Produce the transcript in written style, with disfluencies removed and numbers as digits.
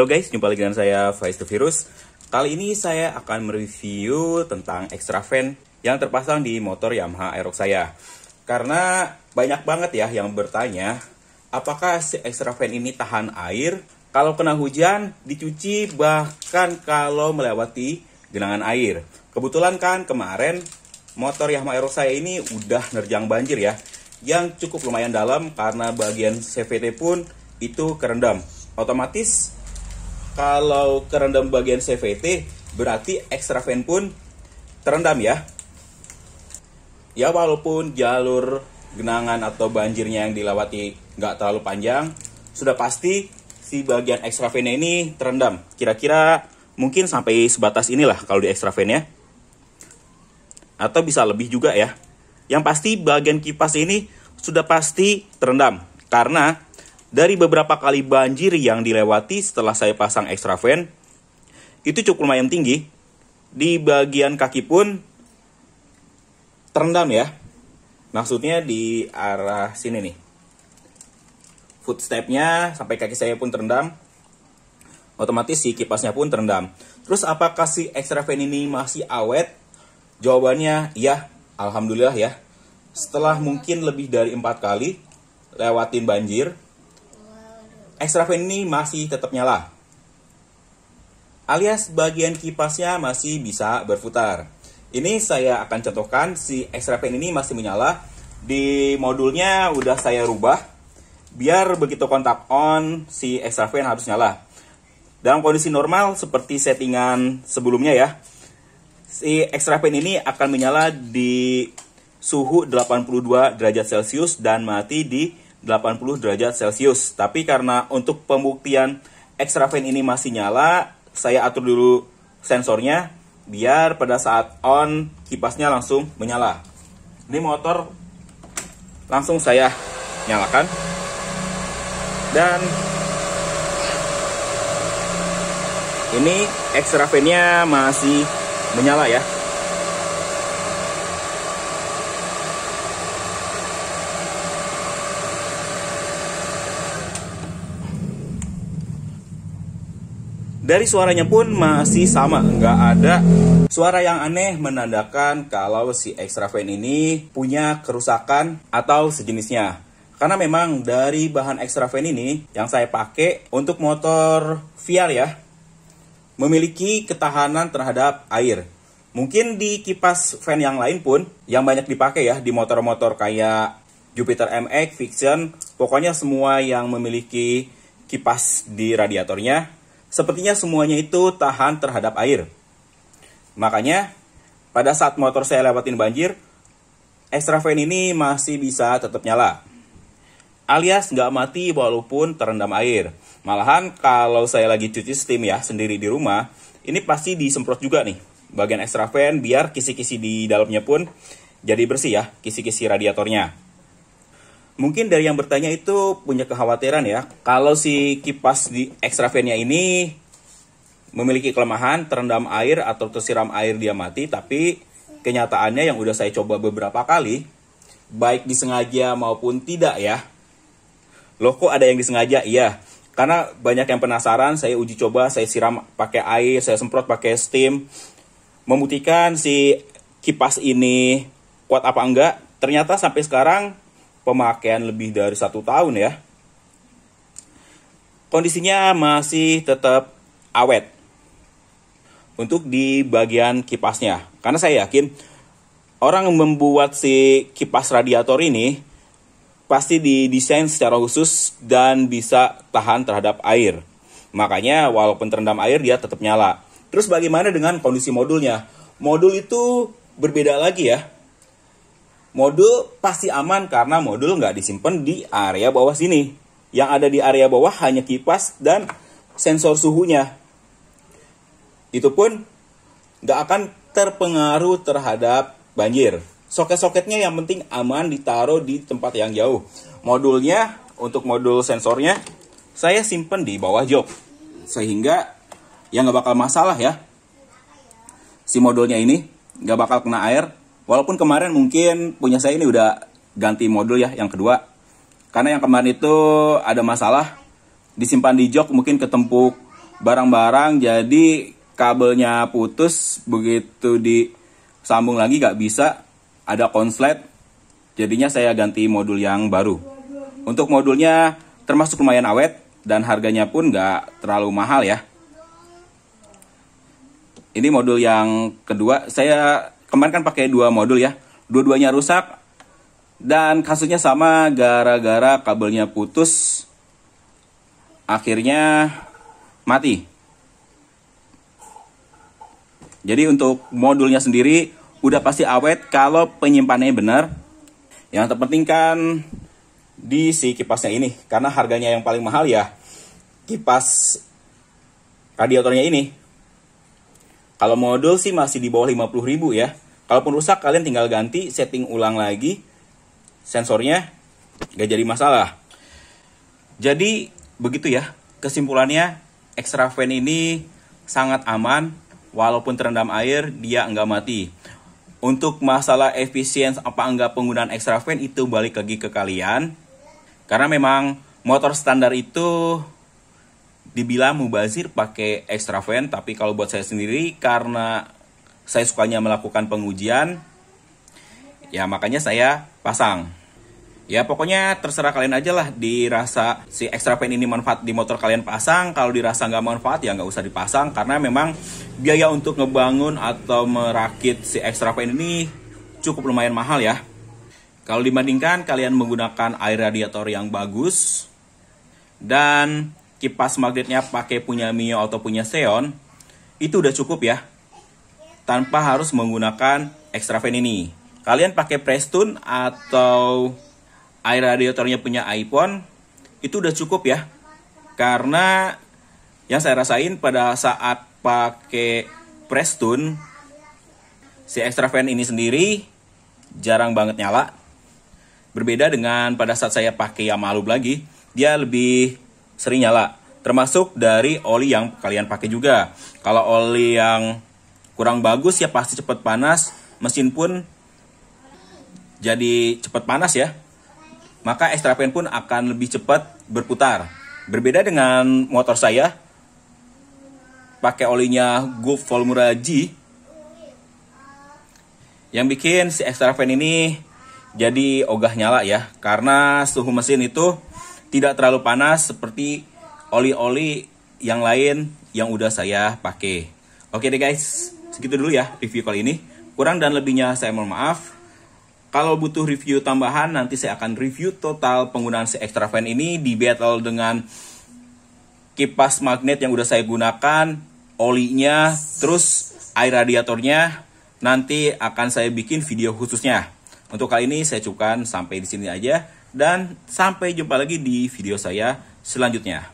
Halo guys, jumpa lagi dengan saya Faiz the Virus. Kali ini saya akan mereview tentang extra fan yang terpasang di motor Yamaha Aerox saya. Karena banyak banget ya yang bertanya, apakah si extra fan ini tahan air kalau kena hujan, dicuci, bahkan kalau melewati genangan air. Kebetulan kan kemarin motor Yamaha Aerox saya ini udah nerjang banjir ya, yang cukup lumayan dalam karena bagian CVT pun itu kerendam. Otomatis kalau kerendam bagian CVT berarti extra fan pun terendam ya. Ya walaupun jalur genangan atau banjirnya yang dilewati nggak terlalu panjang, sudah pasti si bagian extra fan ini terendam. Kira-kira mungkin sampai sebatas inilah kalau di extra fan ya. Atau bisa lebih juga ya. Yang pasti bagian kipas ini sudah pasti terendam karena dari beberapa kali banjir yang dilewati setelah saya pasang extra fan, itu cukup lumayan tinggi. Di bagian kaki pun terendam ya. Maksudnya di arah sini nih. Footstepnya sampai kaki saya pun terendam. Otomatis si kipasnya pun terendam. Terus apakah si extra fan ini masih awet? Jawabannya ya, alhamdulillah ya. Setelah mungkin lebih dari 4 kali lewatin banjir, extra fan ini masih tetap nyala. Alias bagian kipasnya masih bisa berputar. Ini saya akan contohkan si extra fan ini masih menyala. Di modulnya udah saya rubah biar begitu kontak on si extra fan harus nyala. Dalam kondisi normal seperti settingan sebelumnya ya, si extra fan ini akan menyala di suhu 82 derajat Celcius dan mati di 80 derajat Celcius. Tapi karena untuk pembuktian extra fan ini masih nyala, saya atur dulu sensornya biar pada saat on kipasnya langsung menyala. Ini motor langsung saya nyalakan. Dan ini extra fan-nya masih menyala ya. Dari suaranya pun masih sama, nggak ada suara yang aneh menandakan kalau si extra fan ini punya kerusakan atau sejenisnya. Karena memang dari bahan extra fan ini yang saya pakai untuk motor VR ya, memiliki ketahanan terhadap air. Mungkin di kipas fan yang lain pun yang banyak dipakai ya di motor-motor kayak Jupiter MX, Vision, pokoknya semua yang memiliki kipas di radiatornya, sepertinya semuanya itu tahan terhadap air. Makanya pada saat motor saya lewatin banjir, extra fan ini masih bisa tetap nyala. Alias nggak mati walaupun terendam air. Malahan kalau saya lagi cuci steam ya sendiri di rumah, ini pasti disemprot juga nih bagian extra fan biar kisi-kisi di dalamnya pun jadi bersih ya, kisi-kisi radiatornya. Mungkin dari yang bertanya itu punya kekhawatiran ya, kalau si kipas di extra fan-nya ini memiliki kelemahan terendam air atau tersiram air dia mati, tapi kenyataannya yang udah saya coba beberapa kali, baik disengaja maupun tidak ya. Loh kok ada yang disengaja? Iya, karena banyak yang penasaran, saya uji coba, saya siram pakai air, saya semprot pakai steam, membuktikan si kipas ini kuat apa enggak. Ternyata sampai sekarang pemakaian lebih dari 1 tahun ya, kondisinya masih tetap awet untuk di bagian kipasnya. Karena saya yakin orang yang membuat si kipas radiator ini pasti didesain secara khusus dan bisa tahan terhadap air. Makanya walaupun terendam air dia tetap nyala. Terus bagaimana dengan kondisi modulnya? Modul itu berbeda lagi ya. Modul pasti aman karena modul nggak disimpan di area bawah sini. Yang ada di area bawah hanya kipas dan sensor suhunya. Itu pun nggak akan terpengaruh terhadap banjir. Soket-soketnya yang penting aman ditaruh di tempat yang jauh. Modulnya, untuk modul sensornya, saya simpen di bawah jok. Sehingga ya nggak bakal masalah ya. Si modulnya ini nggak bakal kena air. Walaupun kemarin mungkin punya saya ini udah ganti modul ya yang kedua. Karena yang kemarin itu ada masalah, disimpan di jok mungkin ketempuk barang-barang, jadi kabelnya putus, begitu disambung lagi gak bisa, ada konslet. Jadinya saya ganti modul yang baru. Untuk modulnya termasuk lumayan awet dan harganya pun gak terlalu mahal ya. Ini modul yang kedua. Saya kemarin kan pakai 2 modul ya. Dua-duanya rusak dan kasusnya sama, gara-gara kabelnya putus. Akhirnya mati. Jadi untuk modulnya sendiri udah pasti awet kalau penyimpanannya benar. Yang terpenting kan di si kipasnya ini, karena harganya yang paling mahal ya kipas radiatornya ini. Kalau modul sih masih di bawah 50.000 ya. Kalaupun rusak kalian tinggal ganti, setting ulang lagi sensornya, gak jadi masalah. Jadi begitu ya kesimpulannya, extra fan ini sangat aman. Walaupun terendam air dia enggak mati. Untuk masalah efisien apa enggak penggunaan extra fan itu balik lagi ke kalian. Karena memang motor standar itu dibilang mubazir pakai extra fan, tapi kalau buat saya sendiri karena saya sukanya melakukan pengujian, ya makanya saya pasang. Ya pokoknya terserah kalian aja lah, dirasa si extra fan ini manfaat di motor kalian pasang. Kalau dirasa nggak manfaat ya nggak usah dipasang, karena memang biaya untuk ngebangun atau merakit si extra fan ini cukup lumayan mahal ya. Kalau dibandingkan kalian menggunakan air radiator yang bagus dan kipas magnetnya pakai punya Mio atau punya Xeon, itu udah cukup ya, tanpa harus menggunakan extra fan ini. Kalian pakai Prestone atau air radiatornya punya iPhone, itu udah cukup ya. Karena yang saya rasain pada saat pakai Prestone, si extra fan ini sendiri jarang banget nyala. Berbeda dengan pada saat saya pakai Yamaha Loop lagi, dia lebih sering nyala. Termasuk dari oli yang kalian pakai juga. Kalau oli yang kurang bagus ya pasti cepat panas, mesin pun jadi cepat panas ya. Maka extra fan pun akan lebih cepat berputar. Berbeda dengan motor saya, pakai olinya Gulf Formula G, yang bikin si extra fan ini jadi ogah nyala ya. Karena suhu mesin itu tidak terlalu panas seperti oli-oli yang lain yang udah saya pakai. Oke deh guys, segitu dulu ya review kali ini. Kurang dan lebihnya saya mohon maaf. Kalau butuh review tambahan, nanti saya akan review total penggunaan si extra fan ini di battle dengan kipas magnet yang udah saya gunakan, olinya, terus air radiatornya. Nanti akan saya bikin video khususnya. Untuk kali ini saya cukupkan sampai di sini aja, dan sampai jumpa lagi di video saya selanjutnya.